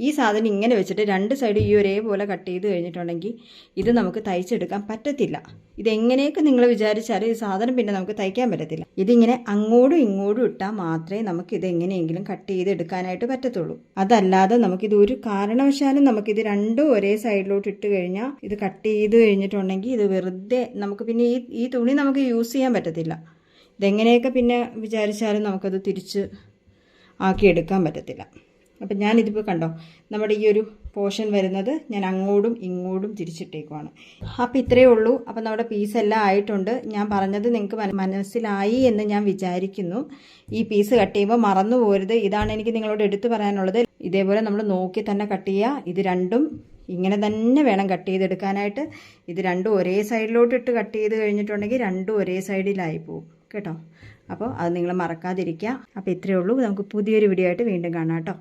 ഈ സാധനം ഇങ്ങനെ വെച്ചിട്ട് രണ്ട് സൈഡ് ഈ ഒരേപോലെ കട്ട് ചെയ്ത് കഴിഞ്ഞിട്ടുണ്ടെങ്കിൽ ഇത് നമുക്ക് തയ്ച്ചെടുക്കാൻ പറ്റത്തില്ല. ഇതെങ്ങനെയൊക്കെ നിങ്ങൾ വിചാരിച്ചാലും ഈ സാധനം പിന്നെ നമുക്ക് തയ്ക്കാൻ പറ്റത്തില്ല. ഇതിങ്ങനെ അങ്ങോട്ടും ഇങ്ങോട്ടും ഇട്ടാൽ മാത്രമേ നമുക്ക് ഇത് എങ്ങനെയെങ്കിലും കട്ട് ചെയ്ത് എടുക്കാനായിട്ട് പറ്റത്തുള്ളൂ. അതല്ലാതെ നമുക്കിത് ഒരു കാരണവശാലും നമുക്കിത് രണ്ടും ഒരേ സൈഡിലോട്ട് ഇട്ട് കഴിഞ്ഞാൽ ഇത് കട്ട് ചെയ്ത് കഴിഞ്ഞിട്ടുണ്ടെങ്കിൽ ഇത് വെറുതെ നമുക്ക് പിന്നെ ഈ തുണി നമുക്ക് യൂസ് ചെയ്യാൻ പറ്റത്തില്ല. ഇതെങ്ങനെയൊക്കെ പിന്നെ വിചാരിച്ചാലും നമുക്കത് തിരിച്ച് ആക്കിയെടുക്കാൻ പറ്റത്തില്ല. അപ്പം ഞാനിതിപ്പോൾ കണ്ടോ, നമ്മുടെ ഈ ഒരു പോർഷൻ വരുന്നത് ഞാൻ അങ്ങോട്ടും ഇങ്ങോട്ടും തിരിച്ചിട്ടേക്കുവാണ്. അപ്പോൾ ഇത്രയേ ഉള്ളൂ. അപ്പം നമ്മുടെ പീസെല്ലാം ആയിട്ടുണ്ട്. ഞാൻ പറഞ്ഞത് നിങ്ങൾക്ക് മനസ്സിലായി എന്ന് ഞാൻ വിചാരിക്കുന്നു. ഈ പീസ് കട്ട് ചെയ്യുമ്പോൾ മറന്നു പോരുത്. ഇതാണ് എനിക്ക് നിങ്ങളോട് എടുത്തു പറയാനുള്ളത്. ഇതേപോലെ നമ്മൾ നോക്കി തന്നെ കട്ട് ചെയ്യുക. ഇത് രണ്ടും ഇങ്ങനെ തന്നെ വേണം കട്ട് ചെയ്തെടുക്കാനായിട്ട്. ഇത് രണ്ടും ഒരേ സൈഡിലോട്ട് ഇട്ട് കട്ട് ചെയ്ത് കഴിഞ്ഞിട്ടുണ്ടെങ്കിൽ രണ്ടും ഒരേ സൈഡിലായി പോകും കേട്ടോ. അപ്പോൾ അത് നിങ്ങൾ മറക്കാതിരിക്കുക. അപ്പോൾ ഇത്രയേ ഉള്ളൂ. നമുക്ക് പുതിയൊരു വീഡിയോ ആയിട്ട് വീണ്ടും കാണാം കേട്ടോ.